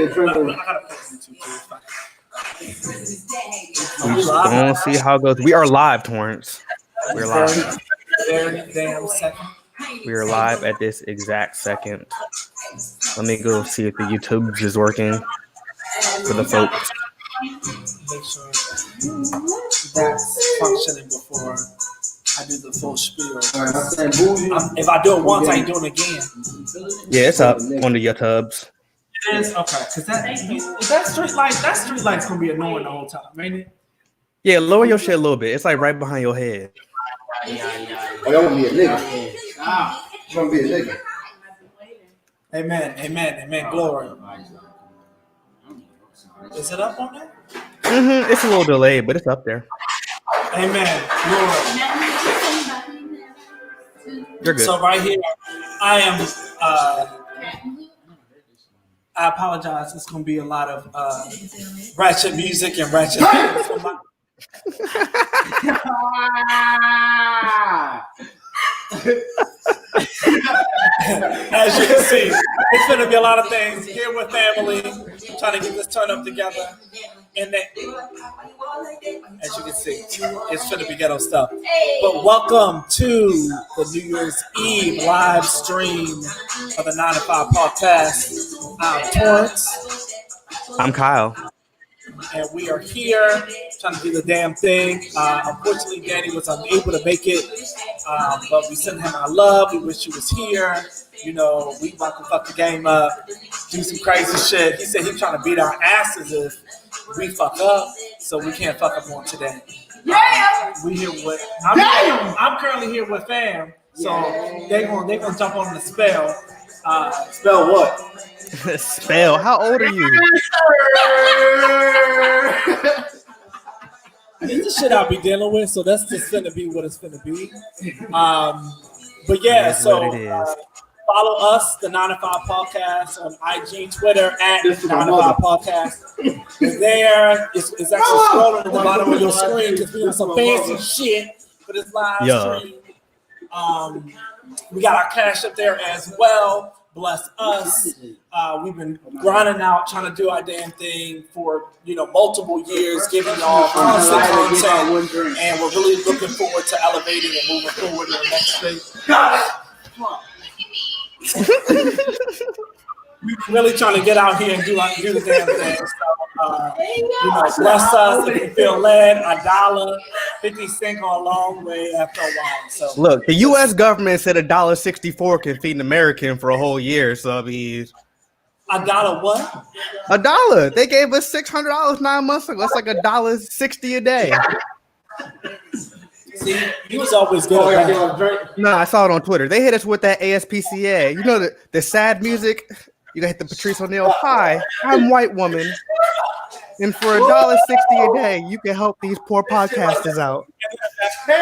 We gonna see how it goes. We are live, Torrance. We're live. We are live at this exact second. Let me go see if the YouTube is working for the folks. Make sure that's functioning before I do the full spiel. If I do it once, I ain't doing it again. Yeah, it's up on the YouTubes. It is? Okay. Because that street light's going to be annoying the whole time, ain't it? Yeah, lower your shit a little bit. It's like right behind your head. Oh, y'all want to be a nigga. You want to be a nigga. Amen. Glory. Is it up on there? It's a little delayed, but it's up there. Amen. Glory. You're good. So right here, I am. I apologize. It's going to be a lot of ratchet music and ratchet. As you can see, it's going to be a lot of things. Here with family, trying to get this turn up together. And then, as you can see, it's going to be ghetto stuff. But welcome to the New Year's Eve live stream of the 9 to 5 podcast. I'm Torrance. I'm Kyle. And we are here trying to do the damn thing. Unfortunately, Danny was unable to make it, but we sent him our love. We wish he was here. You know, we about to fuck the game up, do some crazy shit. He said he's trying to beat our asses if we fuck up, so we can't fuck up on today. We here with. I'm currently here with fam, so they gonna jump on the spell. Spell what? Spell. How old are you? It's the shit I'll be dealing with, so that's just finna be what it's finna be. But yeah, so follow us, the 9 to 5 podcast, on IG, Twitter at 9 to 5 podcast. There, it's actually scrolling at the bottom of your screen because we got some fancy shit for this live stream. We got our cash up there as well. Bless us. We've been grinding out, trying to do our damn thing for multiple years, giving y'all constant content, and we're really looking forward to elevating and moving forward in the next phase. We're really trying to get out here and do the damn thing. So, bless us if you feel led. $1.50 go a long way after a while. So look, the U.S. government said $1.64 can feed an American for a whole year. So I mean, $1 what? $1. They gave us $600 9 months ago. That's like $1.60 a day. See, he was always good. No, I saw it on Twitter. They hit us with that ASPCA. You know the sad music. You got to hit the Patrice O'Neal. Hi, I'm white woman. And for $1.60 a day, you can help these poor podcasters out. That's the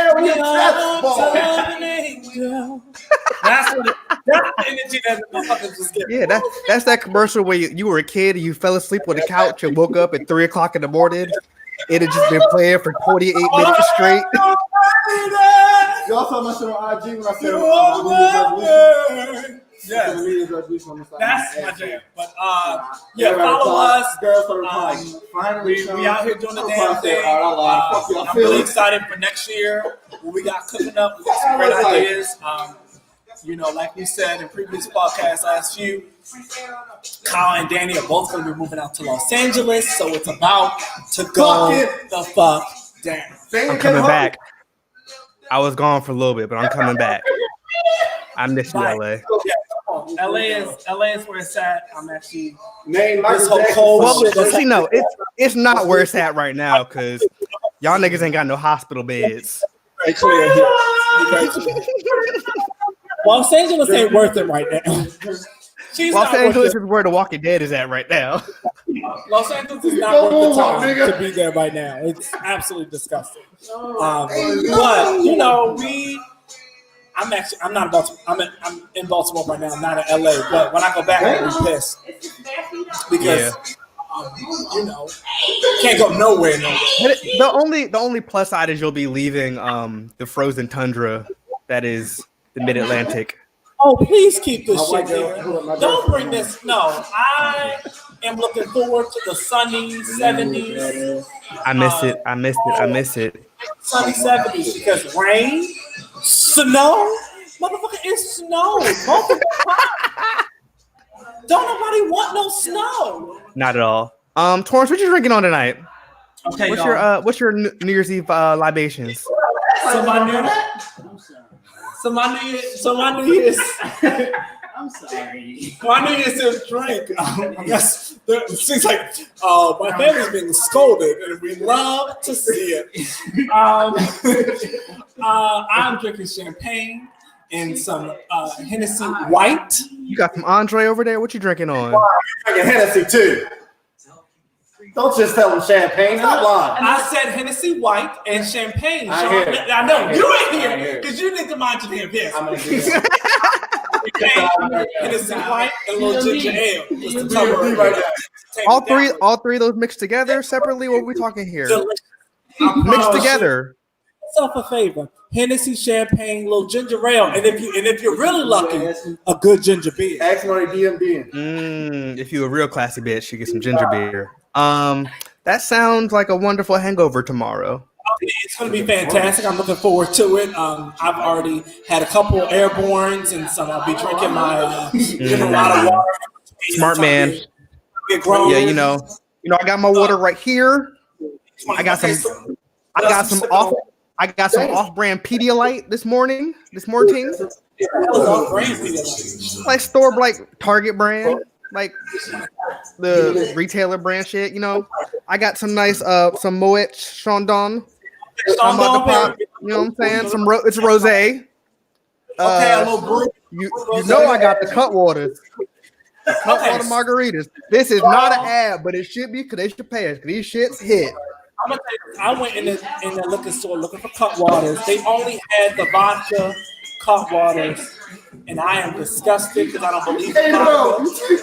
energy that the motherfuckers just get. Yeah, that's that commercial where you were a kid and you fell asleep on the couch and woke up at 3 o'clock in the morning. It had just been playing for 28 minutes straight. Y'all saw my shit on IG when I said, yeah, that's my jam. But follow us. We out here doing the damn thing. I'm really excited for next year. What we got cooking up, we got some great ideas. Like we said in previous podcasts last few, Kyle and Danny are both going to be moving out to Los Angeles, so it's about to go the fuck down. I'm coming back. I was gone for a little bit, but I'm coming back. I miss you, LA. LA is where it's at. I'm actually this whole cold shit. No, it's not where it's at right now because y'all niggas ain't got no hospital beds. Very clear here. Los Angeles ain't worth it right now. Los Angeles is where The Walking Dead is at right now. Los Angeles is not worth the time to be there right now. It's absolutely disgusting. But I'm not in Baltimore. I'm in Baltimore right now. I'm not in LA. But when I go back, I'm gonna be pissed because can't go nowhere. The only plus side is you'll be leaving the frozen tundra that is the Mid-Atlantic. Oh, please keep this My shit white girl, here. hold up, my Don't girl. bring this. No, I am looking forward to the sunny 70s. I miss it. I miss it. I miss it. Sunny 70s because rain, snow, motherfucker, it's snow. Don't nobody want no snow. Not at all. Torrance, what you drinking on tonight? Okay, What's your New Year's Eve libations? so my New Year's. I'm sorry. My New Year's Eve drink. I guess she's like, my family's being scolded, and we love to see it. I'm drinking champagne and some Hennessy White. You got some Andre over there. What you drinking on? I'm drinking Hennessy too. Don't just tell them champagne. That's lying. I said Hennessy White and champagne. I Sean. hear it. I know I you ain't hear here it. because you need to mind your damn business. I'm gonna do that. Hennessy White and a little ginger ale. Just to Be cover it. right there. Take All it down. three of those mixed together separately. What are we talking here? Delicious. Mixed together. Yourself a favor. Hennessy, champagne, little ginger ale, and if you're really lucky, a good ginger beer. Ask Marty DMD. If you a real classy bitch, you get some ginger beer. That sounds like a wonderful hangover tomorrow. It's going to be fantastic. I'm looking forward to it. I've already had a couple airbornes, and so I'll be drinking my drinking a lot of water. Smart man. Get grown. Yeah, you know, I got my water right here. I got some off-brand Pedialyte this morning. Like store like Target brand, like the retailer brand shit. You know, I got some nice some Moet Chandon. I'm about to pop. You know what I'm saying? It's rosé. Okay, a little brew. You know I got the cut waters. Cut water margaritas. This is not an ad, but it should be because they should pay us. These shits hit. I'm gonna tell you, I went in the liquor store looking for cut waters. They only had the vodka cut waters, and I am disgusted because I don't believe in vodka.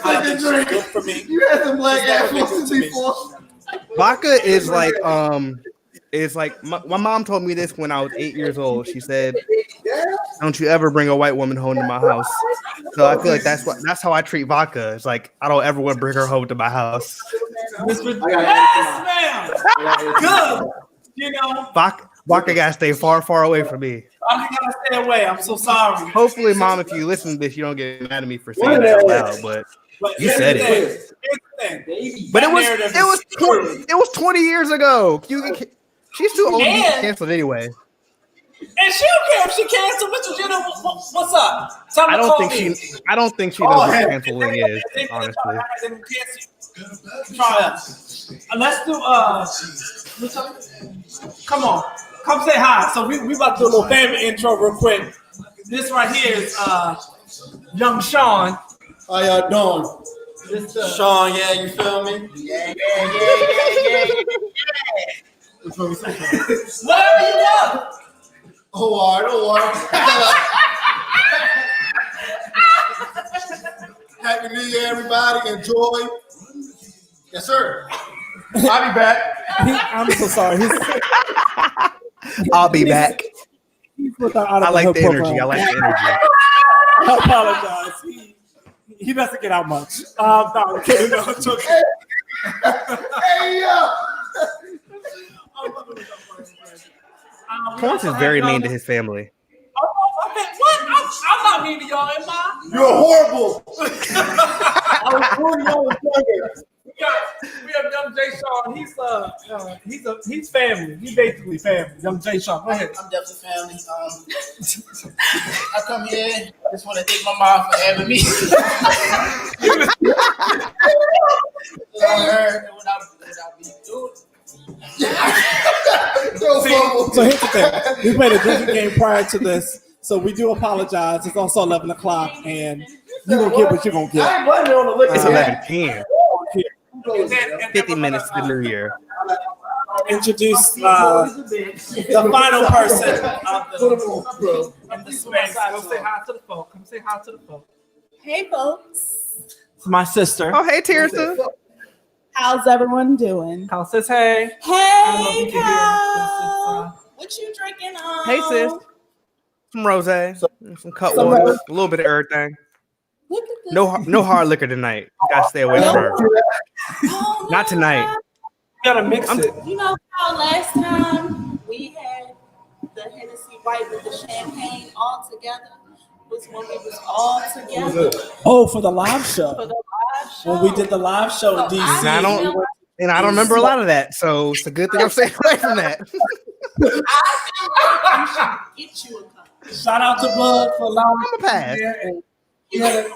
I don't think it's good for me. You had some black It's never been apples good to me. before. Vodka is like my mom told me this when I was 8 years old. She said, "Don't you ever bring a white woman home to my house." So I feel like that's how I treat vodka. It's like I don't ever want to bring her home to my house. Yes, ma'am. Good. You know, Vodka gotta stay far away from me. I gotta stay away. I'm so sorry. Hopefully, Mom, if you listen to this, you don't get mad at me for saying that out loud. But you said it. Here's the thing. But it was 20 years ago. She's too old to be canceled anyway. And she don't care if she canceled. You know, what's up? I don't think she knows what canceling is, honestly. Try us. Let's do come on. Come say hi. So we about to do a little family intro real quick. This right here is young Sean. How y'all doing? Sean, yeah, you feel me? Yeah. Whatever you want. Oh, all right. Happy New Year, everybody. Enjoy. Yes, sir. I'll be back. I'm so sorry. I'll be back. I like the energy. I apologize. He doesn't get out much. No, I'm kidding. No, it's okay. Hey, yo. Torrance is very mean to his family. Okay, what? I'm not mean to y'all, am I? You're horrible. I was born young and younger. We have young Jay Sean. He's family. He's basically family. Young Jay Sean. Go ahead. I'm definitely family. I come here. Just want to thank my mom for having me. Without me doing. So here's the thing. We played a drinking game prior to this, so we do apologize. It's also 11 o'clock, and you're going to get what you're going to get. It's 11:10. 50 minutes to the new year. Introduce the final person of the space. Come say hi to the folk. Come say hi to the folk. Hey, folks. It's my sister. Oh, hey, Tirsa. How's everyone doing? Kyle says hey. Hey, Kyle. What you drinking on? Hey, sis. Some rosé, some cut Some water, rose- a little bit of everything. Look at this. No hard liquor tonight. You gotta stay away from her. Oh, Not tonight. You gotta mix it. You know how last time we had the Hennessy White with the champagne all together was when we was all together Oh, for the live show. for the live show. When we did the live show in So DC. And I don't remember a lot of that, so it's a good thing I'm staying away from that. I feel like we should get you a cup. Shout out to Bud for allowing I'm a pass. and yeah,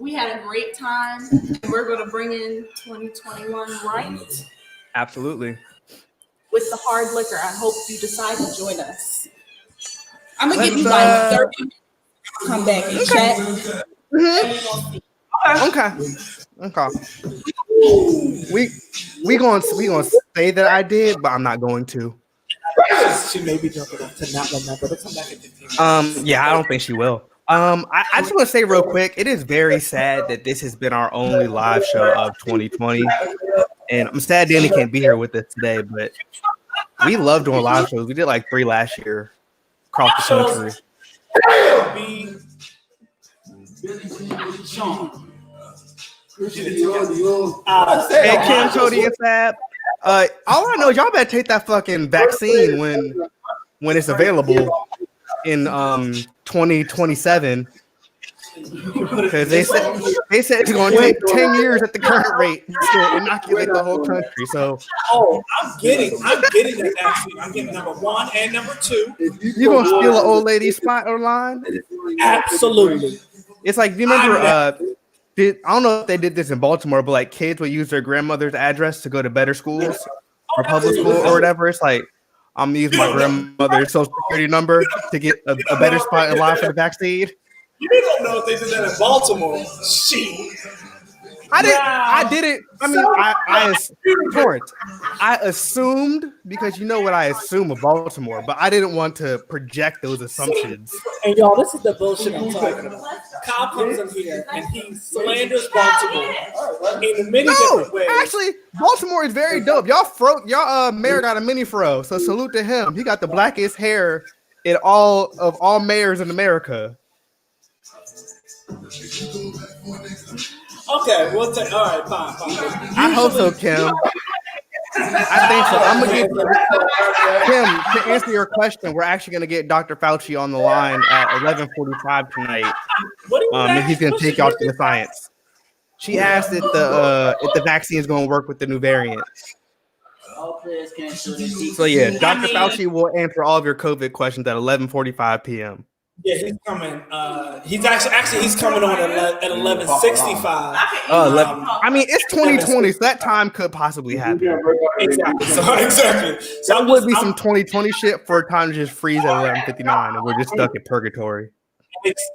We had a great time. We're going to bring in 2021 right Absolutely. with the hard liquor. I hope you decide to join us. I'm going to give you Let's, like 30 minutes. Come back and chat. Okay. We gonna say that I did, but I'm not going to. she may be jumping up to not remember to come back in 15 minutes. Yeah, I don't think she will. I just want to say real quick, it is very sad that this has been our only live show of 2020, and I'm sad Danny can't be here with us today. But we love doing live shows. We did like 3 last year across the country. Hey, Kim, Cody, and Fab. All I know is y'all better take that fucking vaccine when it's available in 2027. Because they said it's going to take 10 years at the current rate to inoculate the whole country. So I'm getting that vaccine. I'm getting number 1 and number 2. you gonna steal an old lady's spot online? Absolutely. It's like, do you remember? I don't know if they did this in Baltimore, but like kids would use their grandmother's address to go to better schools or public school or whatever. It's like, I'm gonna use my grandmother's social security number to get a better spot in line for the vaccine. You don't know if they did that in Baltimore. Shit. I didn't. I mean, I assumed, because you know what I assume of Baltimore, but I didn't want to project those assumptions. And y'all, this is the bullshit I'm talking about. Kyle comes in here and he slanders Baltimore in many different ways. Actually, Baltimore is very dope. Y'all mayor got a mini fro, so salute to him. He got the blackest hair in all mayors in America. Okay, we'll take. All right, fine. I hope so, Kim. I think so. I'm gonna get Kim to answer your question. We're actually gonna get Dr. Fauci on the line at 11:45 tonight. And he's gonna take y'all to the science. She asked if the vaccine is gonna work with the new variant. So yeah, Dr. Fauci will answer all of your COVID questions at 11:45 p.m. Yeah, he's coming. He's actually he's coming on at 11:65. I mean, it's 2020, so that time could possibly happen. Exactly. So That would be some 2020 shit for a time to just freeze at 11:59, and we're just stuck in purgatory.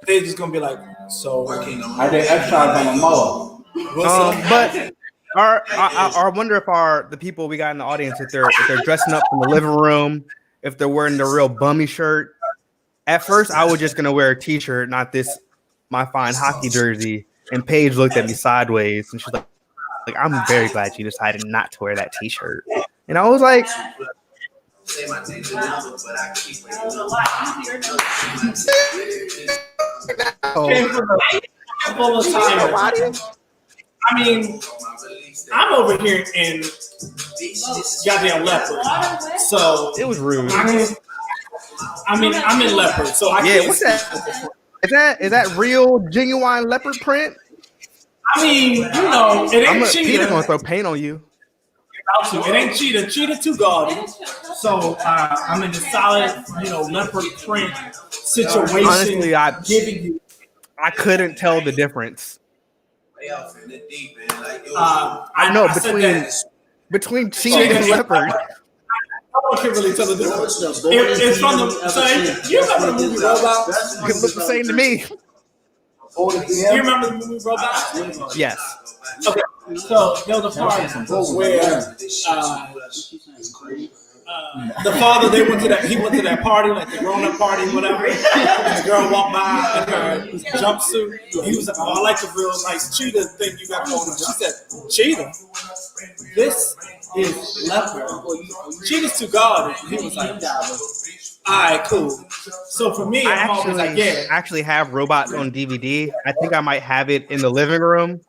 They're just gonna be like, so I did exercise on the mower. But I wonder if the people we got in the audience, if they're dressing up from the living room, if they're wearing the real bummy shirt. At first, I was just gonna wear a t-shirt, not my fine hockey jersey. And Paige looked at me sideways, and she's like, "I'm very glad you decided not to wear that t-shirt." And I was like, I mean, I'm over here in goddamn Leopard, so it was rude. I mean, I'm in Leopard, so I can't. What's that? Is that real, genuine leopard print? I mean, you know, it ain't cheetah. Peter's gonna throw paint on you. It ain't cheetah. Cheetah too gaudy. So I'm in the solid, leopard print situation. Honestly, I couldn't tell the difference. I know between cheetah and leopard. I can't really tell the difference. It's from the. You remember the movie Robot? It looked the same to me. You remember the movie Robot? Yes. Okay, so there was a part where the father he went to that party, like the grown-up party, whatever. And the girl walked by in her jumpsuit. He was like, "Oh, I like the real nice cheetah thing you got going on." She said, "Cheetah? This is leopard. Cheetah's too gaudy." He was like, All right, cool. So for me, I'm always like, yeah. actually have Robots on DVD. I think I might have it in the living room.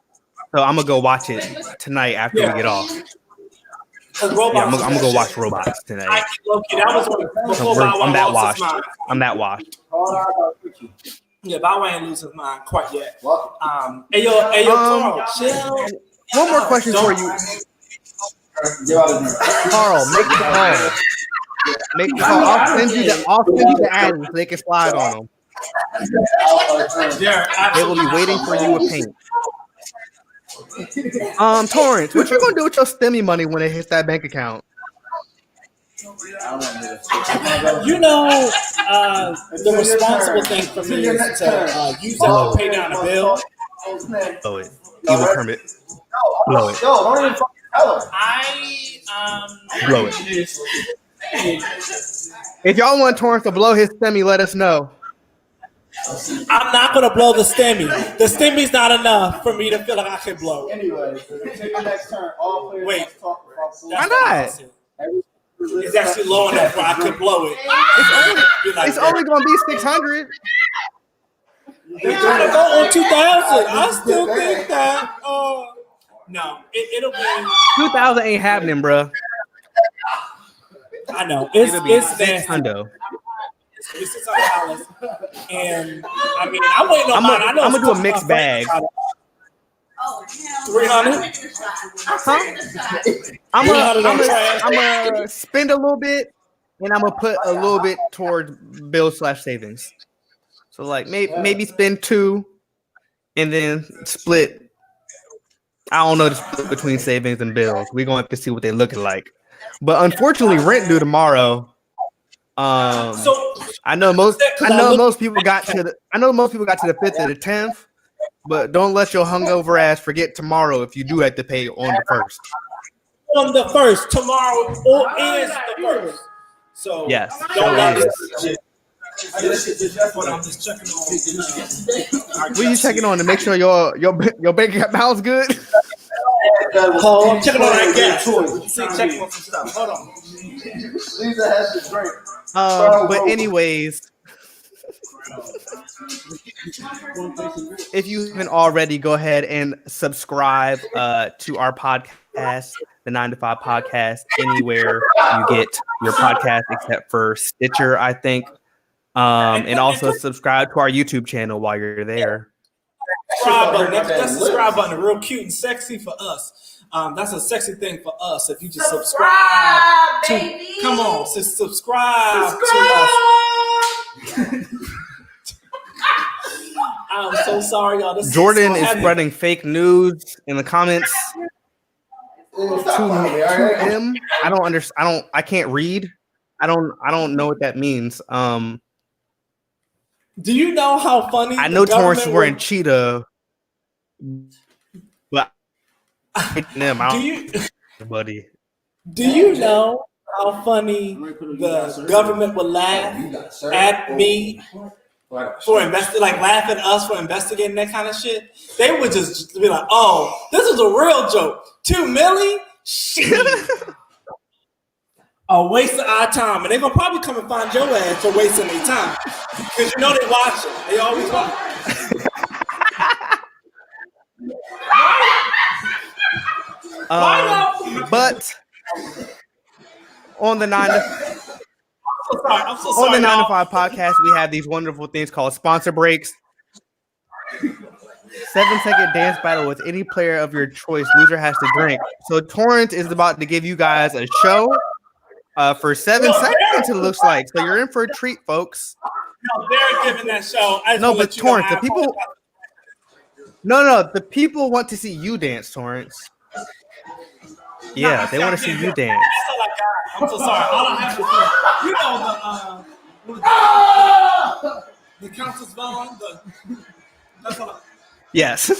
So I'm gonna go watch it tonight after we get off. I'm gonna go watch Robots tonight. That was before I'm that washed. I'm that washed. Yeah, Bow Wow ain't lose his mind quite yet. Hey yo, Carl, chill. One more question for you, Carl. Make the call. Make the call. I'll send you the ad so they can slide on them. They will be waiting for you with paint. Torrance, what you gonna do with your STEMI money when it hits that bank account? You know, the responsible thing for me is to use it to pay down a bill. Blow it. Evil permit. Blow it. Don't even fucking tell him. Blow it. If y'all want Torrance to blow his STEMI, let us know. I'm not gonna blow the STEMI. The STEMI's not enough for me to feel like I can blow. Anyway, take the next turn. All players Wait. talk about Why not? It's actually low enough where I could blow it. It's only gonna be 600. They're trying to go on 2,000. I still think that. No, it'll be 2,000 ain't happening, bro. I know It'll be it's 600. It's $600, and I mean I'm waiting on mine. I know I'm gonna do a mixed bag. 300. I'm gonna spend a little bit, and I'm gonna put a little bit towards bill/savings. So like maybe spend 2, and then split. I don't know the split between savings and bills. We're gonna have to see what they're looking like. But unfortunately, rent due tomorrow. I know most people got to the 5th or the 10th. But don't let your hungover ass forget tomorrow if you do have to pay on the 1st. On the 1st, tomorrow is the 1st. So yes, don't let it this shit. I'm just checking on. What are you checking on to make sure your bank account's good? Oh, I'm checking on that gas. Checking on some stuff. Hold on. Lisa has to drink. But anyways, if you haven't already, go ahead and subscribe to our podcast, the 9 to 5 podcast, anywhere you get your podcast except for Stitcher, I think. And also subscribe to our YouTube channel while you're there. Subscribe button. That subscribe button, real cute and sexy for us. That's a sexy thing for us. If you just subscribe to, come on, subscribe to us. I'm so sorry, y'all. This Jordan is is spreading fake news in the comments to him. I don't understand. I can't read. I don't know what that means. Do you know how funny? I know Torrance is wearing cheetah, but buddy. Do you know how funny the government would laugh at me for laugh at us for investigating that kind of shit? They would just be like, "Oh, this is a real joke. 2 million? Shit." A waste of our time, and they're gonna probably come and find your ass for wasting their time, because you know they watch it. They always watch. But on the 9 to 5 podcast, we have these wonderful things called sponsor breaks. 7-second dance battle with any player of your choice. Loser has to drink. So Torrance is about to give you guys a show. For 7 seconds, it looks like. So you're in for a treat, folks. No, they're giving that show. No, but Torrance, the people. No, the people want to see you dance, Torrance. Yeah, they want to see you dance. I'm so sorry. All I have to say, the Countess Vaughn. That's all. Yes.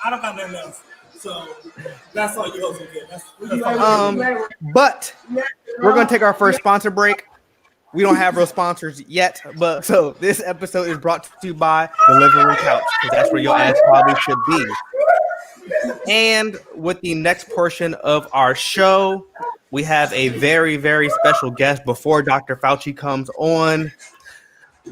I don't got nothing else. So that's all you also get. But we're gonna take our first sponsor break. We don't have real sponsors yet, but so this episode is brought to you by the Living Room Couch, because that's where your ass probably should be. And with the next portion of our show, we have a very, very special guest before Dr. Fauci comes on.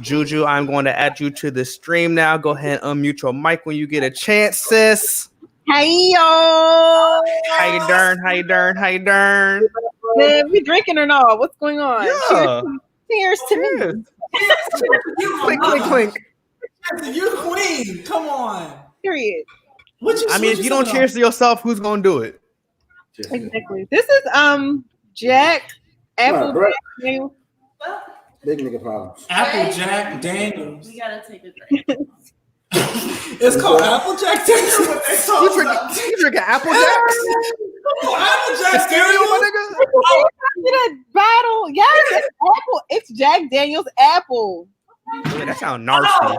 Juju, I'm going to add you to the stream now. Go ahead and unmute your mic when you get a chance, sis. Hey yo! How you doing? How you doing? How you doing? Man, we drinking or not? What's going on? Yeah. Cheers to me. Clink, clink, clink. You queen. Come on. Period. I mean, if you don't cheers to yourself, who's gonna do it? Exactly. This is Jack Apple. Daniels. Big nigga problem. Apple Jack Daniels. We gotta take a drink. It's called Apple Jack Daniels. What they call You drinking Apple Jacks? Apple Jack Stereo, my Daniels. nigga? That bottle. Yes, it's Apple. It's Jack Daniels Apple. Yeah, that sounds nasty.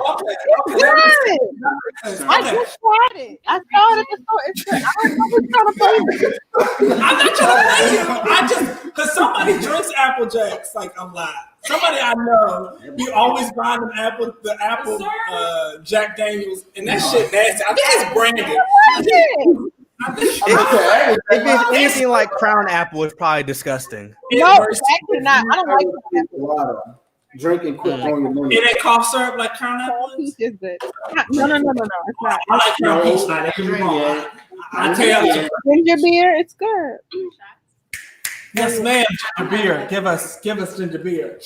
Yes. I just tried it. I saw it at the store. It's good. I don't know who's trying to play me. I'm not trying to play you. I just because somebody drinks Apple Jacks like a lot. Somebody I know, he always buying the Apple Jack Daniels, and that shit nasty. I think it's branded. If it's anything like Crown Apple, it's probably disgusting. No, it's actually not. I don't like Apple. Drinking quick on your money. It ain't cough syrup like Crown Apple. Peach is good. No, it's not. I like Crown Peach. Now, that can be wrong. I tell you. Ginger beer, it's good. Yes, ma'am. Ginger beer. Give us ginger beer.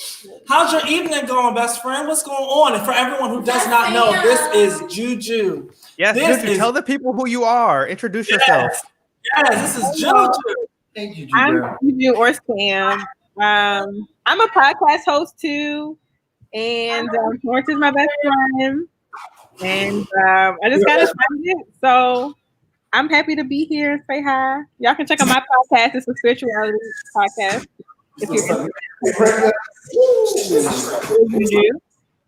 How's your evening going, best friend? What's going on? And for everyone who does not know, this is Juju. Yes, Juju, tell the people who you are. Introduce yourself. Yes, this is Juju. Thank you, I'm Juju or Sam. I'm a podcast host too, and Florence is my best friend. And I just got excited, so I'm happy to be here and say hi. Y'all can check out my podcast. It's a spirituality podcast. If you're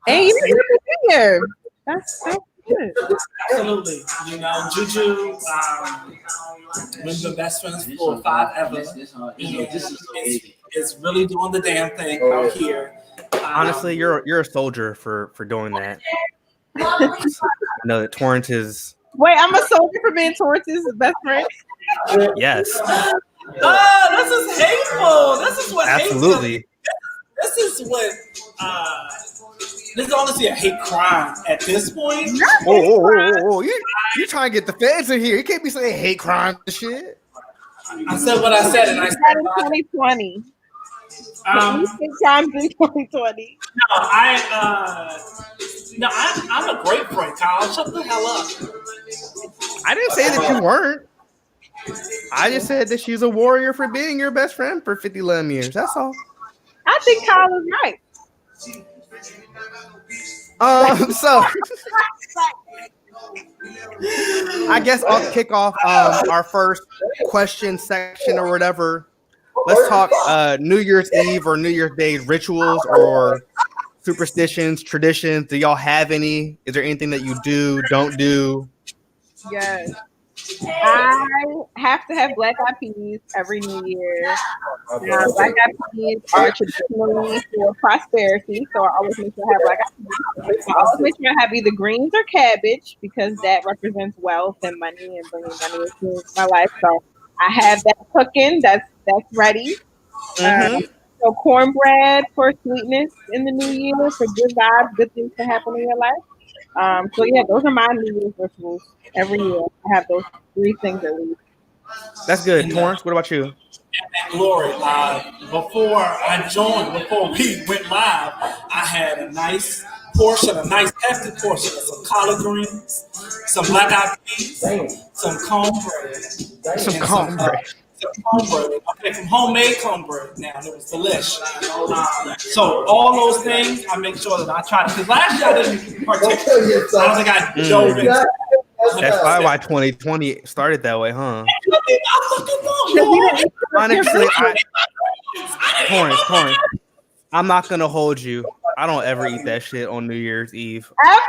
and you're here. That's good. Absolutely. You know, Juju, we've been best friends for 5 ever. It's really doing the damn thing out here. Honestly, you're a soldier for doing that. No, that Torrance is. Wait, I'm a soldier for being Torrance's best friend. Yes. This is hateful. This is what absolutely. This is what. This is honestly a hate crime at this point. Oh. You trying to get the feds in here. You can't be saying hate crime and shit. I said what I said, and I said in 2020. times in 2020. I'm a great friend, Kyle. Shut the hell up. I didn't say that you weren't. I just said that she's a warrior for being your best friend for 50 years. That's all. I think Kyle is right. So I guess I'll kick off our first question section or whatever. Let's talk New Year's Eve or New Year's Day rituals or superstitions, traditions. Do y'all have any? Is there anything that you do, don't do? Yes. I have to have black eyed peas every New Year. Black eyed peas are traditionally for prosperity, so I always make sure I have black eyed peas. I always make sure I have either greens or cabbage because that represents wealth and money and bringing money into my life. So I have that cooking. That's ready. So cornbread for sweetness in the new year, for good vibes, good things to happen in your life. So yeah, those are my New Year's rituals. Every year, I have those 3 things at least. That's good. Torrance, what about you? Glory, before we went live, I had a nice hefty portion of some collard greens, some black eyed peas, some cornbread. Okay, from homemade cornbread now, and it was delicious. So all those things, I make sure that I try to, because last year I didn't partake. I don't think I dove into it. That's probably why 2020 started that way, huh? I Honestly, Torrance, I'm not gonna hold you. I don't ever eat that shit on New Year's Eve. Ever?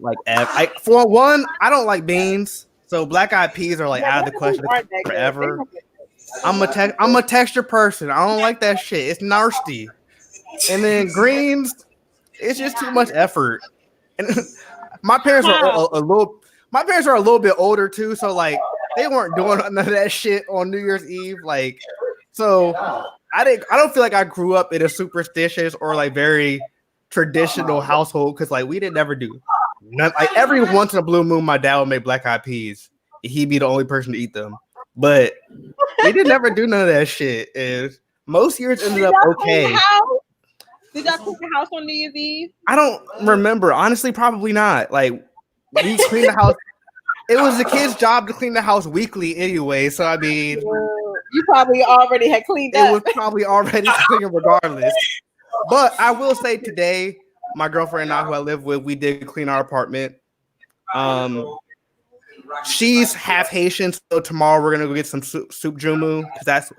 Like, for one, I don't like beans, so black eyed peas are like out of the question forever. I'm a texture person. I don't like that shit. It's nasty. And then greens, it's just too much effort. And my parents are a little bit older too, so like they weren't doing none of that shit on New Year's Eve. Like, So I don't feel like I grew up in a superstitious or like very traditional household because like we didn't never do none, like every once in a blue moon my dad would make black eyed peas. He'd be the only person to eat them, but we didn't never do none of that shit. And most years ended up okay. Did y'all clean the house on New Year's Eve? I don't remember. Honestly, probably not. Like, we cleaned the house. It was the kids' job to clean the house weekly anyway. So, I mean, you probably already had cleaned it up. was probably already clean regardless. But I will say today, my girlfriend and I, who I live with, we did clean our apartment. She's half Haitian, so tomorrow we're gonna go get some soup jumu because that's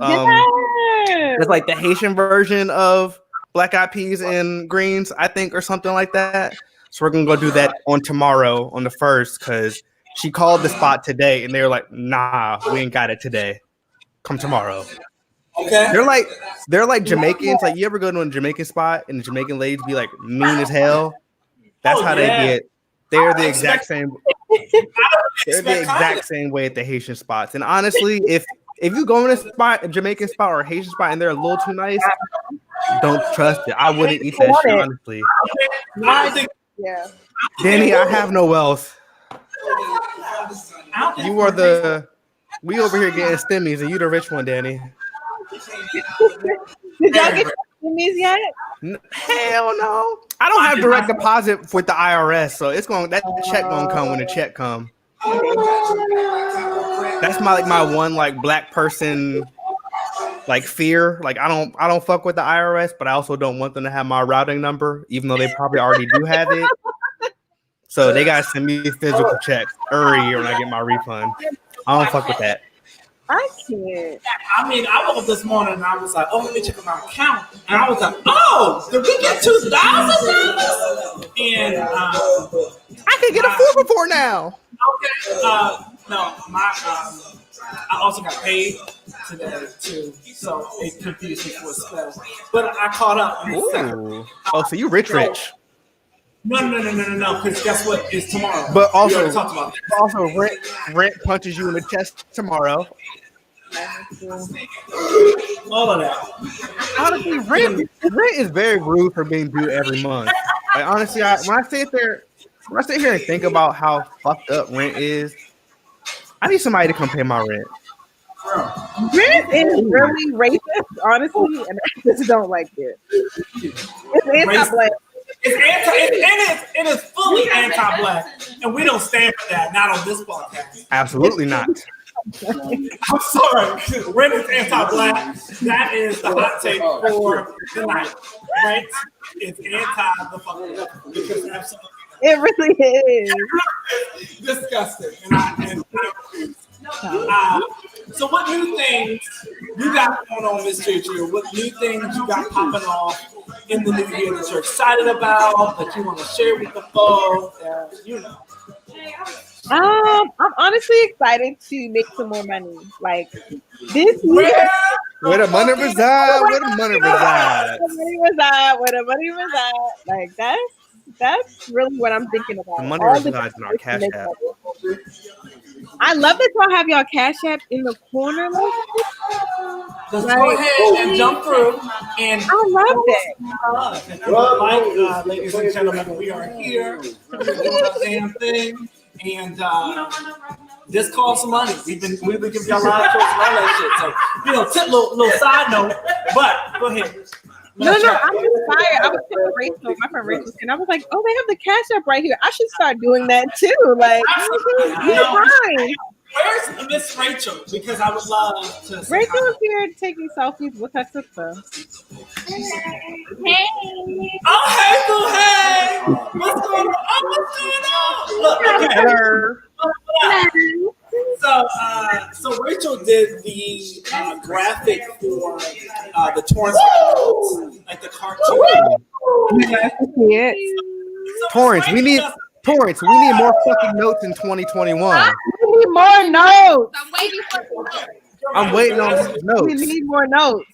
like the Haitian version of black eyed peas and greens, I think, or something like that. So we're gonna go do that on tomorrow on the 1st because she called the spot today and they were like, "Nah, we ain't got it today. Come tomorrow." Okay. They're like Jamaicans. Like you ever go to a Jamaican spot and the Jamaican ladies be like mean as hell? That's how they get. They're the exact same. They're the exact same way at the Haitian spots. And honestly, if you go in a spot, a Jamaican spot or a Haitian spot, and they're a little too nice, don't trust it. I wouldn't eat that shit, honestly. Yeah. Danny, I have no wealth. You are we over here getting stimmies, and you the rich one, Danny. Did y'all get stimmies yet? Hell no. I don't have direct deposit with the IRS, so that check gonna come when the check come. That's my one like black person like fear. Like I don't fuck with the IRS, but I also don't want them to have my routing number, even though they probably already do have it. So they gotta send me physical checks every year when I get my refund. I don't fuck with that. I can't. I mean, I woke up this morning and I was like, "Oh, let me check my account," and I was like, "Oh, did we get $2,000?" And I can get a food report now. Okay. No, I also got paid today too, so it confused me for a spell. But I caught up. Ooh. Oh, so you rich. No. Because guess what? It's tomorrow. But also, talked about that. rent punches you in the chest tomorrow. All of that. Honestly, rent is very rude for being due every month. Like honestly, when I sit here and think about how fucked up rent is, I need somebody to come pay my rent. Rent is really racist, honestly, and I just don't like it. It's anti-black. It is fully anti-black, and we don't stand for that. Not on this podcast. Absolutely not. I'm sorry. Rent is anti-black. That is the hot take for tonight, right? It's anti the fucking because absolutely. It really is. It's disgusting. So what new things you got going on, Miss JJ? What new things you got popping off in the new year that you're excited about, that you want to share with the folks? I'm honestly excited to make some more money. Like this year. Where the money reside, where the money reside. Where the money reside. Like that's really what I'm thinking about. The money resides in our Cash App. I love that y'all have y'all Cash App in the corner. Let's go ahead and jump through. And I love that. Ladies and gentlemen, we are here. We're doing our damn thing. And just call some money. We've been giving y'all a lot of choices around that shit. So, little side note, but go ahead. No, I'm inspired. I was telling Rachel, my friend Rachel, and I was like, "Oh, they have the Cash App right here. I should start doing that too." Like, fine. Where's Miss Rachel? Because I would love to. Rachel is here taking selfies with her sister. Hey. Oh, hey, boo, hey. What's going on? Look, okay. So Rachel did the graphic for the Torrance, like the cartoon. Yeah. Torrance, we need more fucking notes in 2021. We need more notes. I'm waiting for I'm waiting on notes. We need more notes.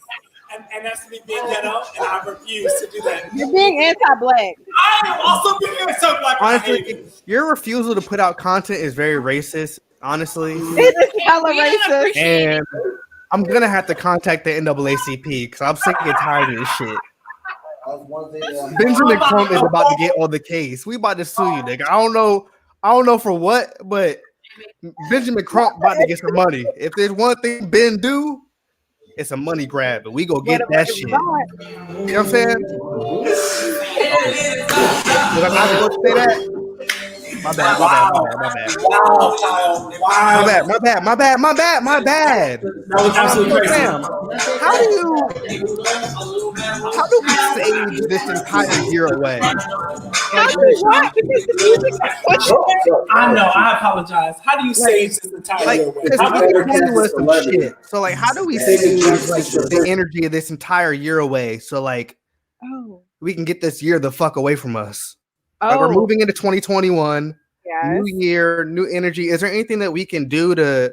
And that's me being ghetto, and I refuse to do that. You're being anti-black. I am also being anti-black. Honestly, your refusal to put out content is very racist. Honestly, It is hella racist. and I'm gonna have to contact the NAACP because I'm sick and tired of this shit. Benjamin Crump is about to get on the case. We about to sue you, nigga. I don't know for what, but Benjamin Crump about to get some money. If there's one thing Ben do, it's a money grab, and we go get that shit. You know what I'm saying? Was I not supposed to say that? My bad. That was absolutely crazy. Damn. How do we stage this entire year away? I know. I apologize. How do you sage this entire year away? So like, how do we stage like the energy of this entire year away? So like, we can get this year the fuck away from us. Like we're moving into 2021. New year, new energy. Is there anything that we can do to,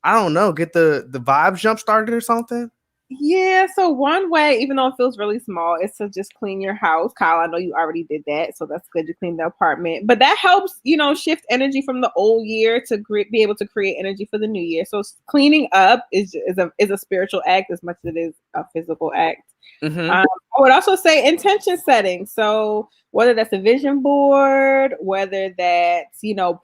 I don't know, get the vibes jump started or something? Yeah, so one way, even though it feels really small, is to just clean your house. Kyle, I know you already did that, so that's good to clean the apartment. But that helps, shift energy from the old year to be able to create energy for the new year. So cleaning up is a spiritual act as much as it is a physical act. Mm-hmm. I would also say intention setting. So whether that's a vision board, whether that's,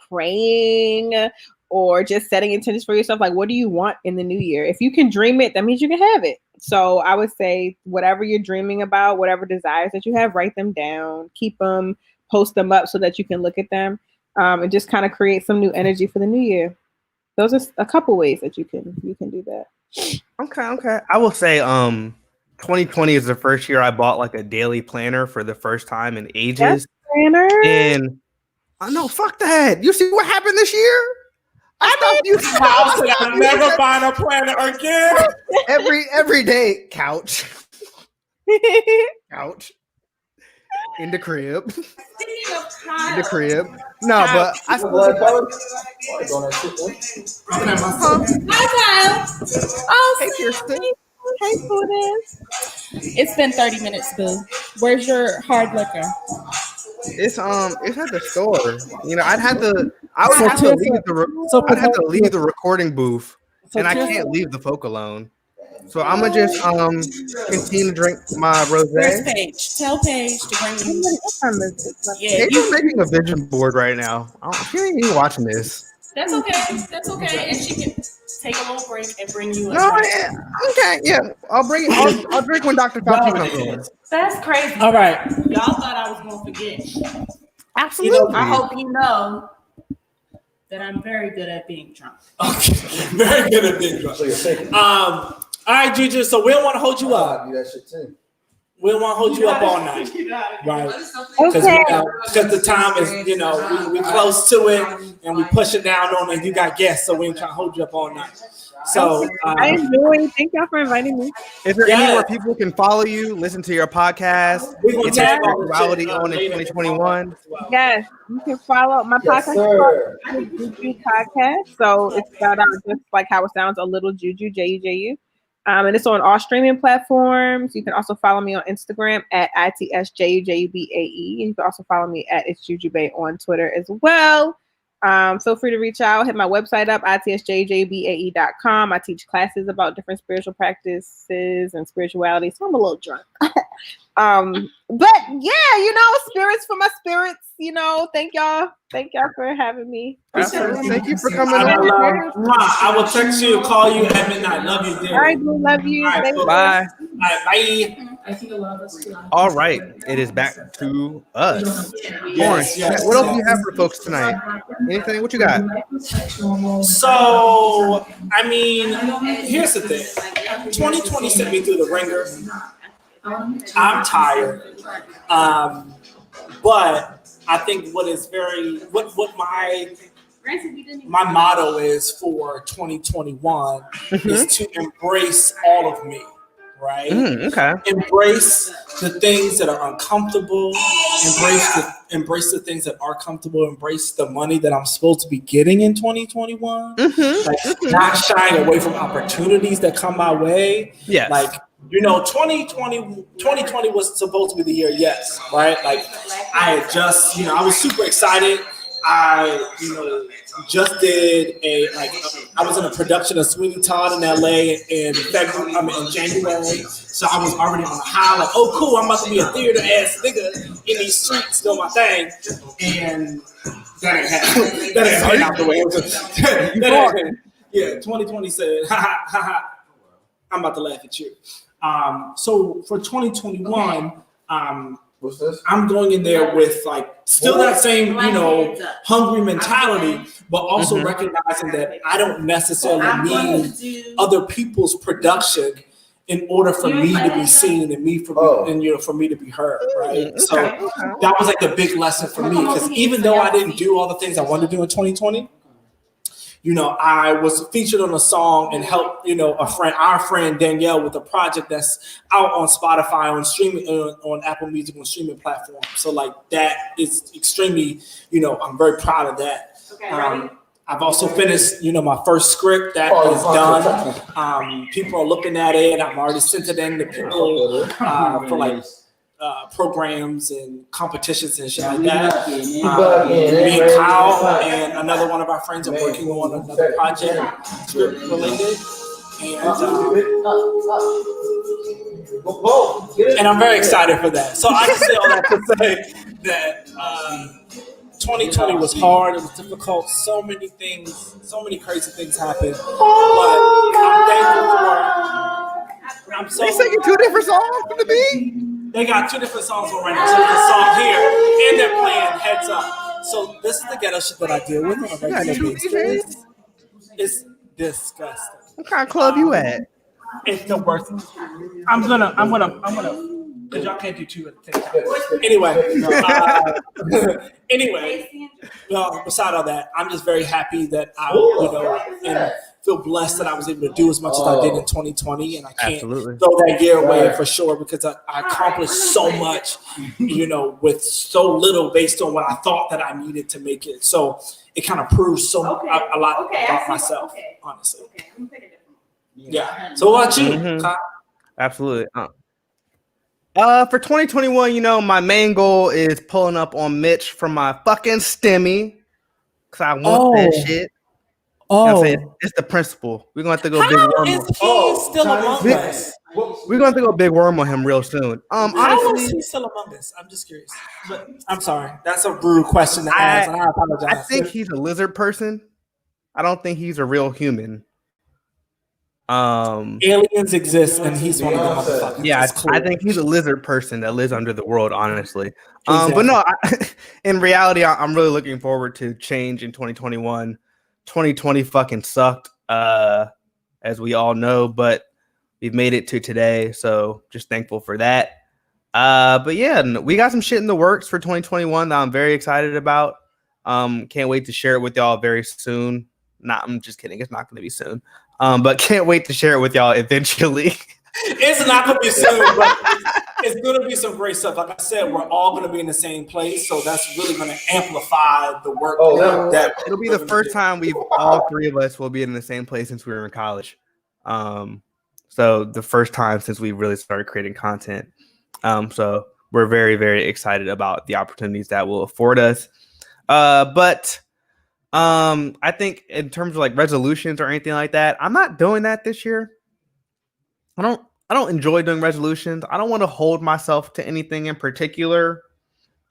praying, or just setting intentions for yourself, like what do you want in the new year? If you can dream it, that means you can have it. So I would say whatever you're dreaming about, whatever desires that you have, write them down, keep them, post them up so that you can look at them, and just kind of create some new energy for the new year. Those are a couple ways that you can do that. Okay. I will say 2020 is the first year I bought like a daily planner for the first time in ages. Planner? And I know, fuck that. You see what happened this year? I'm never buying a planner again. Every day, couch. In the crib. No, but I Hi, Kyle. Oh, hey, Kirsten. Hey, Prudence. It's been 30 minutes, boo. Where's your hard liquor? It's at the store. I'd have to leave the recording booth, and I can't leave the folk alone. So I'm gonna just continue to drink my rosé. Where's Paige? Tell Paige to bring you. Yeah, you're making a vision board right now. She ain't even watching this. That's okay. And she can take a little break and bring you. Okay. Yeah, I'll drink when Dr. Fauci comes in. That's crazy. All right. Y'all thought I was gonna forget. Absolutely. I hope you know that I'm very good at being drunk. Okay. Very good at being drunk. All right, Juju. So we don't want to hold you up. Do that shit too. We don't want to hold you up all night, right? Because the time is, we close to it and we push it down on it. You got guests, so we ain't trying to hold you up all night. So I enjoy. Thank y'all for inviting me. Is there anywhere people can follow you, listen to your podcast, get their spirituality on in 2021? Yes, you can follow my podcast. Called Juju Podcast. So it's spelled out just like how it sounds, a little Juju, Juju. And it's on all streaming platforms. You can also follow me on Instagram at ITSJUJUBAE. And you can also follow me at It's Jujubay on Twitter as well. Feel free to reach out. Hit my website up, itsjjubae.com. I teach classes about different spiritual practices and spirituality. So I'm a little drunk. But yeah, spirits for my spirits. Thank y'all for having me. Thank you for coming on. I will text you, call you at midnight. Love you, dear. All right, love you. All right, bye. Bye. I think a lot of us. All right, it is back to us. Lawrence, what else do you have for folks tonight? Anything? What you got? So, here's the thing. 2020 sent me through the ringer. I'm tired. But I think what my motto is for 2021 is to embrace all of me, right? Okay. Embrace the things that are uncomfortable. Embrace the things that are comfortable. Embrace the money that I'm supposed to be getting in 2021. Not shying away from opportunities that come my way. Yes. 2020 was supposed to be the year, yes, right? Like I had I was super excited. I, just did I was in a production of Sweeney Todd in LA in February, in January. So I was already on the high, like, oh cool, I'm about to be a theater ass nigga in these streets doing my thing. And that ain't happening. That ain't out the way. That ain't, yeah, 2020 said, ha ha, I'm about to laugh at you. So for 2021, What's this? I'm going in there with like still that same, hungry mentality, but also recognizing that I don't necessarily need other people's production in order for me to be seen and for me to be heard, right? So that was like the big lesson for me, because even though I didn't do all the things I wanted to do in 2020, I was featured on a song and helped, our friend Danielle with a project that's out on Spotify, on streaming, on Apple Music, on streaming platforms. So like that is extremely, I'm very proud of that. Okay, I've also finished, my first script that is done. People are looking at it. I've already sent it in to people for like programs and competitions and shit like that. Me and Kyle and another one of our friends are working on another project, script related. And I'm very excited for that. So I can say all that to say that 2020 was hard. It was difficult. So many things, so many crazy things happened. But I'm thankful for. I'm so. They singing two different songs from the beat. They got two different songs on right now. So there's a song here, and they're playing Heads Up. So this is the ghetto shit that I deal with on a regular basis. It's disgusting. What kind of club you at? It's the worst. I'm gonna. Because y'all can't do two at the same time. Anyway, beside all that, I'm just very happy that I, and feel blessed that I was able to do as much as I did in 2020, and I can't throw that year away for sure, because I accomplished so much, with so little based on what I thought that I needed to make it. So it kind of proves a lot about myself, honestly. Yeah. So what about you? Absolutely. For 2021, my main goal is pulling up on Mitch from my fucking STEMI, because I want that shit. It's the principle. We're gonna have to go big worm. Is he still among us? We're gonna have to go big worm on him real soon. How is he still among us? I'm just curious. But I'm sorry, that's a rude question to ask, and I apologize. I think he's a lizard person. I don't think he's a real human. Aliens exist, and he's one of the motherfuckers. Yeah, I think he's a lizard person that lives under the world, honestly. But no, in reality, I'm really looking forward to change in 2021. 2020 fucking sucked, as we all know, but we've made it to today, so just thankful for that. But yeah, we got some shit in the works for 2021 that I'm very excited about. Can't wait to share it with y'all very soon. I'm just kidding. It's not going to be soon. But can't wait to share it with y'all eventually. It's not going to be soon, but it's going to be some great stuff. Like I said, we're all going to be in the same place, so that's really going to amplify the work. It'll be the first time all three of us will be in the same place since we were in college. So the first time since we really started creating content. So we're very, very excited about the opportunities that will afford us. But I think in terms of like resolutions or anything like that, I'm not doing that this year. I don't enjoy doing resolutions. I don't want to hold myself to anything in particular.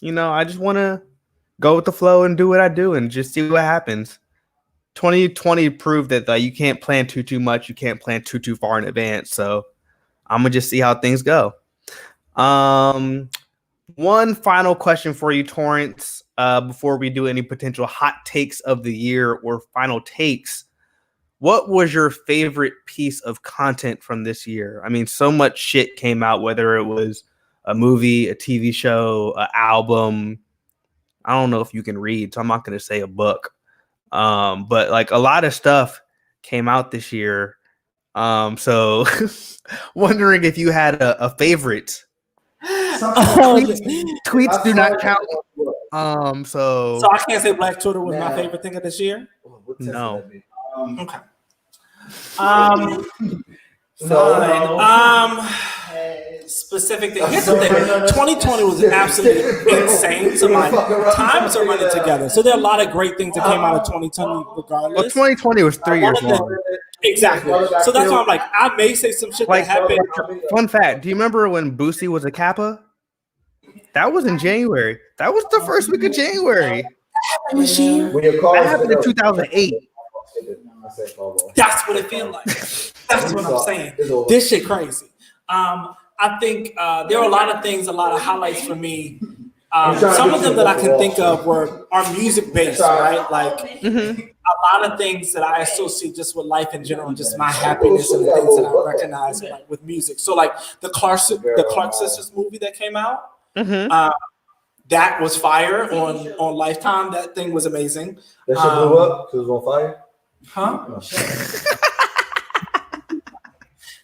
I just want to go with the flow and do what I do and just see what happens. 2020 proved that you can't plan too much. You can't plan too far in advance. So I'm gonna just see how things go. One final question for you, Torrance, before we do any potential hot takes of the year or final takes. What was your favorite piece of content from this year? I mean, so much shit came out, whether it was a movie, a TV show, an album. I don't know if you can read, so I'm not going to say a book. But like a lot of stuff came out this year. So wondering if you had a favorite. Tweets do not count. So I can't say Black Twitter was my favorite thing of this year. No. Okay. specific thing. Here's the thing: 2020 was absolutely insane. So my times are running together. So there are a lot of great things that came out of 2020, regardless. Well, 2020 was 3 years long. Exactly. So that's why I'm like, I may say some shit Like, that happened. fun fact: do you remember when Boosie was a Kappa? That was in January. That was the first week of January. That happened in 2008. That's what it feels like. That's what I'm saying. This shit crazy. I think there are a lot of things, a lot of highlights for me. Some of them that I can think of are music based, right? Like a lot of things that I associate just with life in general, just my happiness and the things that I recognize like, with music. So like the Clark Sisters movie that came out, that was fire on Lifetime. That thing was amazing. That shit blew up because it was on fire. Huh?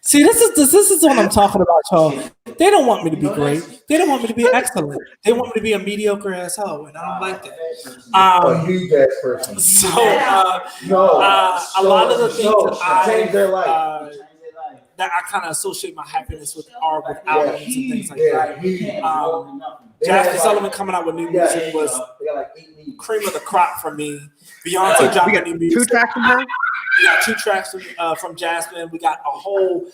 See, this is what I'm talking about, y'all. They don't want me to be great. They don't want me to be excellent. They want me to be a mediocre asshole, and I don't like that. A huge ass person. So, a lot of the things that I kind of associate my happiness with are with albums and things like that. Jasmine Sullivan coming out with new music was cream of the crop for me. Beyonce dropping new music. 2 tracks from her? We got 2 tracks from Jasmine. We got a whole,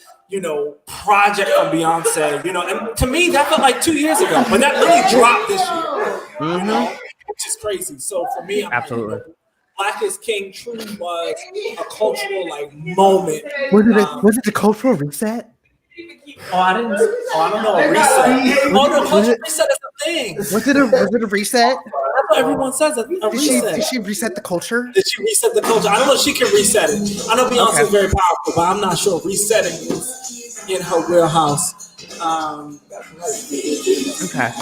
project from Beyonce. And to me, that felt like 2 years ago, but that really dropped this year. Which is crazy. So for me, I'm absolutely. Like, Black is King truly was a cultural moment. Was it the cultural reset? I don't know. A reset. No, cultural reset is a thing. Was it a reset? That's what everyone says. A reset. Did she reset the culture? Did she reset the culture? I don't know if she can reset it. I know Beyonce is very powerful, but I'm not sure resetting is in her wheelhouse. Okay.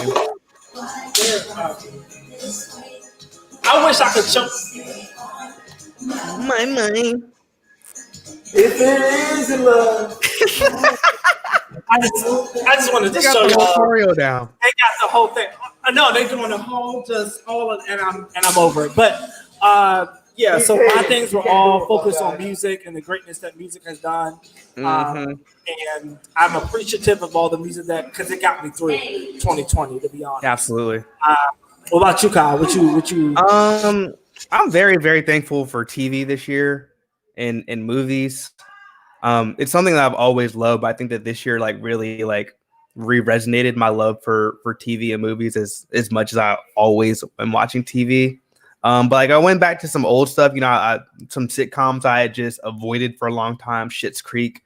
I wish I could jump. My mind. If it is in love. I just wanted to They got show the whole y'all. choreo down. They got the whole thing. No, they're doing the whole, and I'm over it. But so my things were all focused on music and the greatness that music has done. And I'm appreciative of all the music because it got me through 2020. To be honest, Absolutely. What about you, Kyle? What you? I'm very, very thankful for TV this year and movies. It's something that I've always loved, but I think that this year really re-resonated my love for TV and movies as much as I always am watching TV. But I went back to some old stuff, some sitcoms I had just avoided for a long time. Schitt's Creek,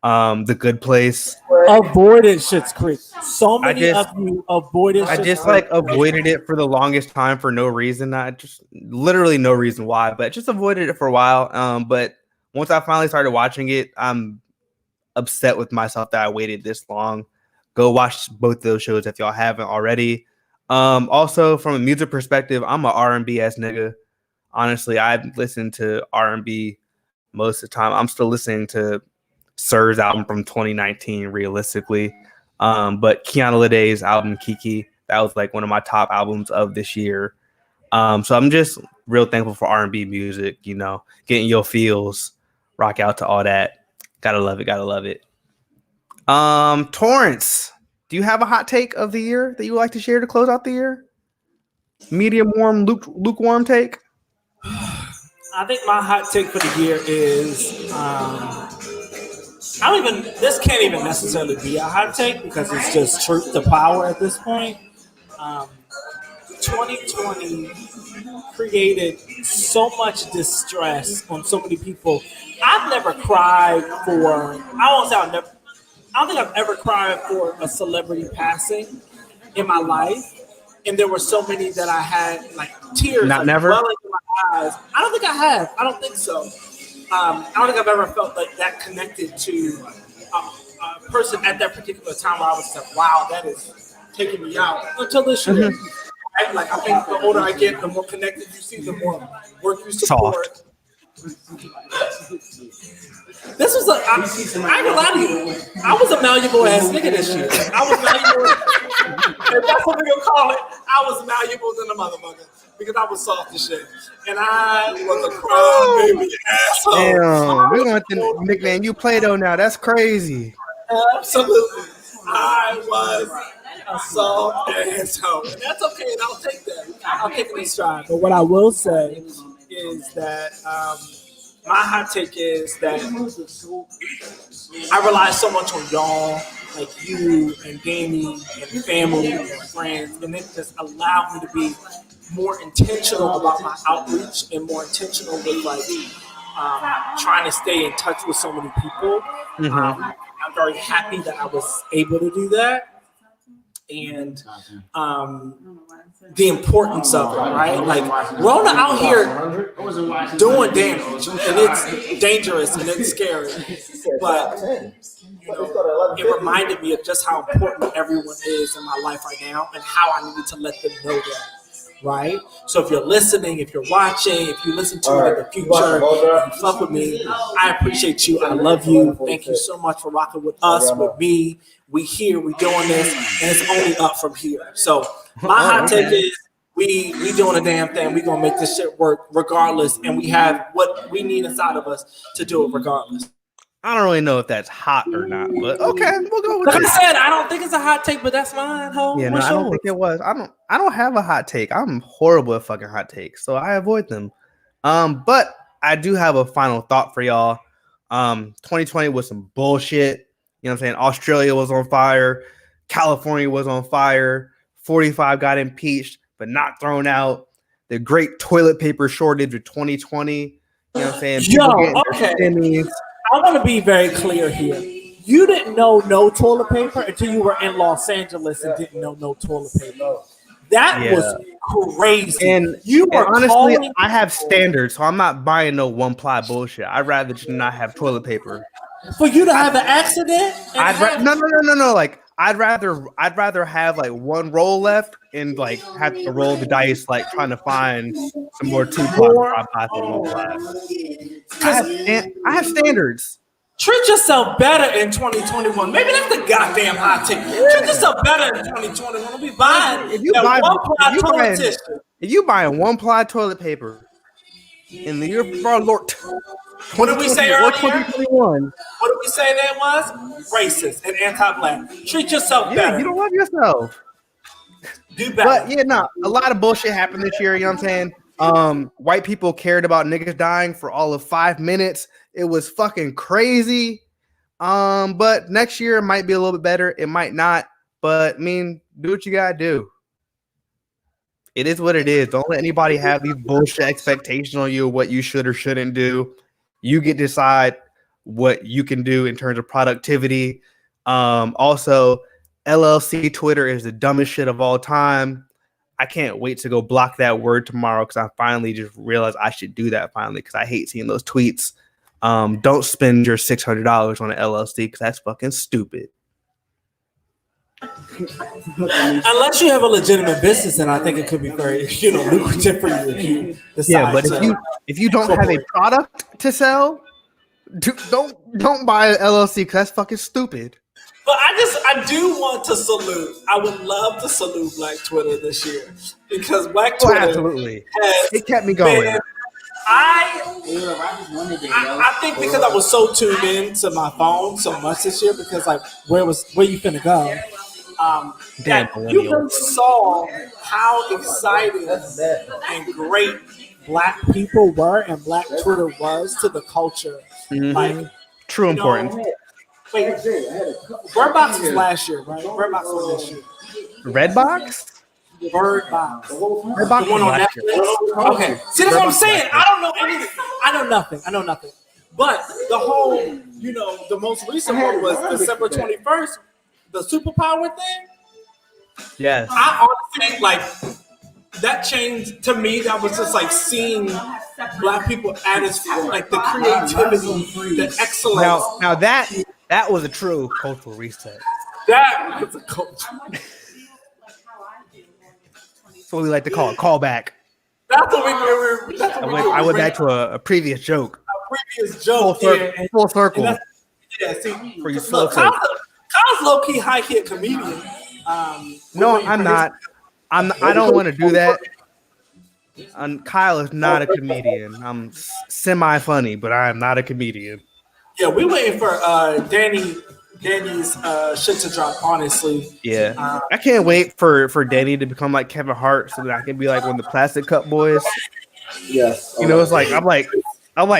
The Good Place. Avoided Schitt's Creek. So many of you avoided. I just avoided it for the longest time for no reason. I just literally no reason why, but just avoided it for a while. But once I finally started watching it, I'm upset with myself that I waited this long. Go watch both those shows if y'all haven't already. Also, from a music perspective, I'm a R&B ass nigga. Honestly, I listen to R&B most of the time. I'm still listening to Sir's album from 2019, realistically. But Keanu Ledé's album, Kiki, that was one of my top albums of this year. So I'm just real thankful for R&B music, getting your feels, rock out to all that. Gotta love it. Torrance, do you have a hot take of the year that you would like to share to close out the year? Medium warm, lukewarm take? I think my hot take for the year is this can't even necessarily be a hot take because it's just truth to power at this point. 2020 created so much distress on so many people. I've never cried for, I don't think I've ever cried for a celebrity passing in my life. And there were so many that I had tears never welling in my eyes. I don't think I have. I don't think so. I don't think I've ever felt that connected to a person at that particular time where I was like, wow, that is taking me out until this year. Right? I think the older I get, the more connected you see, the more work you support. Soft. This was I ain't gonna lie to you. I was a malleable ass nigga this year. I was malleable. If that's what we're gonna call it, I was malleable than a motherfucker because I was soft as shit. And I was a crybaby asshole. Damn, we want the nickname you Play-Doh now. That's crazy. Absolutely. I was a soft asshole. And that's okay, and I'll take that. I'll take it in stride. But what I will say is that my hot take is that I rely so much on y'all, like you and Danny and family and friends, and it just allowed me to be more intentional about my outreach and more intentional with like trying to stay in touch with so many people. I'm very happy that I was able to do that. And the importance of it, right? Like Rona out here doing damage, and it's dangerous and it's scary. But you know, it reminded me of just how important everyone is in my life right now, and how I needed to let them know that. Right? So if you're listening, if you're watching, if you listen to it in the future, you fuck with me, I appreciate you. I love you. Thank you so much for rocking with us, with me. We here, we doing this, and it's only up from here. So my hot take is we doing a damn thing. We gonna make this shit work regardless, and we have what we need inside of us to do it regardless. I don't really know if that's hot or not, but okay, we'll go with Like it. I said, I don't think it's a hot take, but that's mine, ho. Yeah, no, I don't think it was. I don't have a hot take. I'm horrible at fucking hot takes, so I avoid them. But I do have a final thought for y'all. 2020 was some bullshit. You know what I'm saying? Australia was on fire. California was on fire. 45 got impeached, but not thrown out. The great toilet paper shortage of 2020. You know what I'm saying? Yo, okay. I want to be very clear here. You didn't know no toilet paper until you were in Los Angeles and didn't know no toilet paper. That was crazy. And you were honestly, I have standards, so I'm not buying no one-ply bullshit. I'd rather just not have toilet paper. For you to have an accident? No. Like I'd rather have like one roll left and like have to roll the dice, like trying to find some more two-ply. I have standards. Treat yourself better in 2021. Maybe that's the goddamn hot take. Treat yourself better in 2021. Don't be buying if you buying one-ply toilet paper in the year of our Lord. What did we say earlier? 2021. What did we say that was? Racist and anti-black. Treat yourself better. You don't love yourself. Do better. But a lot of bullshit happened this year. You know what I'm saying? White people cared about niggas dying for all of 5 minutes. It was fucking crazy. But next year it might be a little bit better. It might not. But I mean, do what you gotta do. It is what it is. Don't let anybody have these bullshit expectations on you of what you should or shouldn't do. You get to decide what you can do in terms of productivity. Also, LLC Twitter is the dumbest shit of all time. I can't wait to go block that word tomorrow because I finally just realized I should do that finally because I hate seeing those tweets. Don't spend your $600 on an LLC because that's fucking stupid. Unless you have a legitimate business, and I think it could be very, lucrative for you if you decide. Yeah, but if you don't have a product to sell, don't buy an LLC because that's fucking stupid. But I do want to salute. I would love to salute Black Twitter this year because Black Twitter absolutely it kept me going. I think because I was so tuned in to my phone so much this year because like where you finna go. That you really saw how excited and great Black people were and Black Twitter was to the culture. Mm-hmm. Like true important. Wait, Bird Box was last year, right? Bird Box was this year. Redbox? Bird Box. Bird Box the one on Netflix. Okay. See, that's what I'm saying. I don't know anything. I know nothing. But the whole, the most recent one was December 21st, the superpower thing. Yes. I honestly think that changed to me. That was just like seeing Black people at its like the creativity, the excellence. Now that was a true cultural reset. That was a culture. That's what we like to call it, callback. That's what we I went back to a previous joke. A previous joke. Full circle. See, for you look, Kyle's low-key, high-key comedian. No, I'm not. I don't want to do that. Kyle is not a comedian. I'm semi-funny, but I am not a comedian. Yeah, we're waiting for Danny Danny's shit to drop. Honestly, Yeah, I can't wait for Danny to become like Kevin Hart, so that I can be like one of the Plastic Cup Boys. Yes. You know, it's like I'm like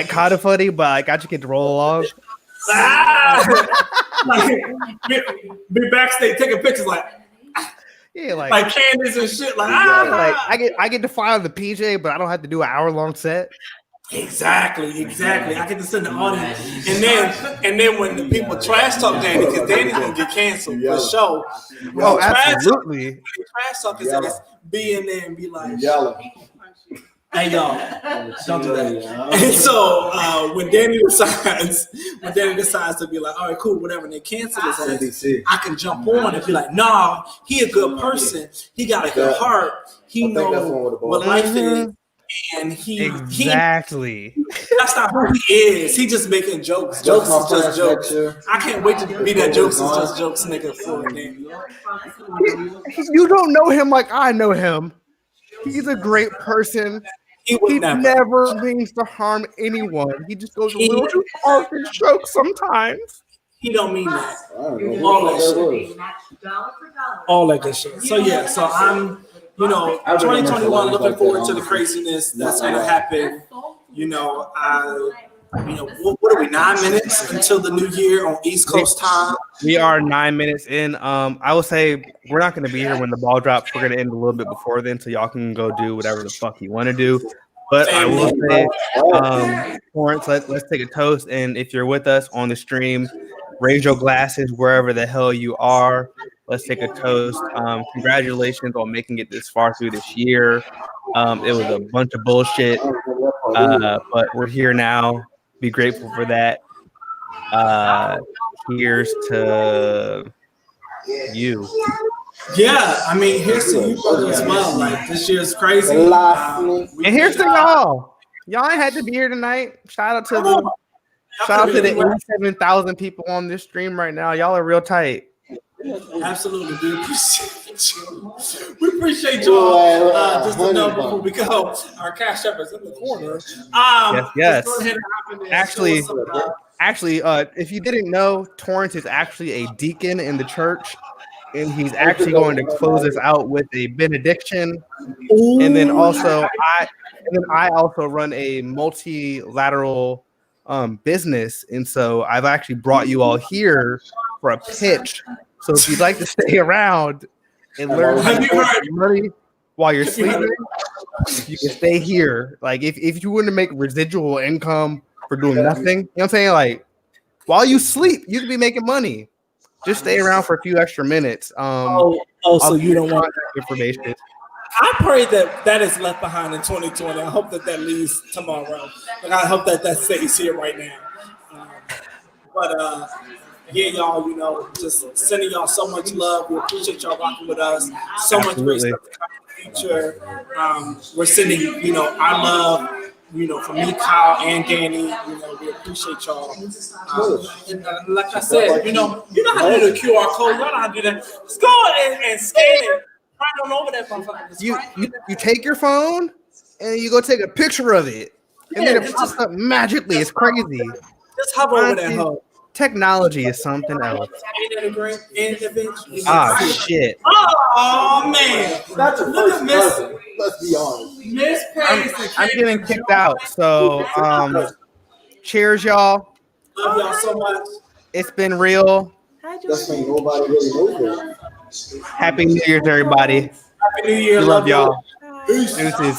kind of funny, but like I just get to roll along. Like, be backstage taking pictures like. Yeah, like Candace and shit. Like I get to file the PJ, but I don't have to do an hour-long set. Exactly. I get to send the audience, and then when the people trash talk Danny, because Danny's gonna get canceled for sure. Oh, absolutely. Trash talk is be in there and be like, Yelling. "Hey y'all, don't do that." And so when Danny decides to be like, "All right, cool, whatever," and they cancel his ass, I can jump on and be like, "Nah, he a good person. He got a good heart. He knows what life is." And exactly. That's not who he is. He just making jokes. Jokes is just jokes. I can't wait to be that jokes is just jokes nigga for Danny. You don't know him like I know him. He's a great person. He never means to harm anyone. He just goes a little too far for jokes sometimes. He don't mean that. All that good shit. So yeah, so I'm 2021 looking forward to the craziness that's gonna happen. What are we, 9 minutes until the new year on East Coast time? We are 9 minutes in. I would say we're not gonna be here when the ball drops. We're gonna end a little bit before then, so y'all can go do whatever the fuck you want to do. But I will say, Torrance, let's take a toast. And if you're with us on the stream, raise your glasses wherever the hell you are. Let's take a toast. Congratulations on making it this far through this year. It was a bunch of bullshit, but we're here now. Be grateful for that. Here's to you. Yeah, I mean, here's to you as well. Like, this year's crazy. And here's to y'all. Y'all ain't had to be here tonight. Shout out to the 87,000 people on this stream right now. Y'all are real tight. Absolutely, we appreciate you. We appreciate y'all. Just to know before we go, our cash app is in the corner. Yes. Actually, if you didn't know, Torrance is actually a deacon in the church, and he's actually going to close us out with a benediction. Ooh. And then also, I also run a multilateral business, and so I've actually brought you all here for a pitch. So if you'd like to stay around and learn how to make money while you're sleeping, you can stay here. Like if you want to make residual income for doing nothing, you know what I'm saying? Like while you sleep, you can be making money. Just stay around for a few extra minutes. So you don't want information. I pray that is left behind in 2020. I hope that leaves tomorrow. Like I hope that stays here right now. Yeah, y'all, just sending y'all so much love. We appreciate y'all rocking with us. So much great stuff to come in the future. We're sending, our love, from me, Kyle, and Danny. We appreciate y'all. Like I said, you know how to do the QR code. You know how to do that. Just go and scan it. Right on over that motherfucker. You take your phone and you go take a picture of it. And then it pops up magically. It's crazy. Just hover over that hoe. Technology is something else. Ain't that a great invention? Shit. Oh man. That's a first person. Let's be honest. Miss Pace. I'm getting kicked out. So cheers, y'all. Love y'all so much. It's been real. That's when nobody really knows it. Happy New Year's, everybody. Happy New Year. Love y'all. Peace. Deuces.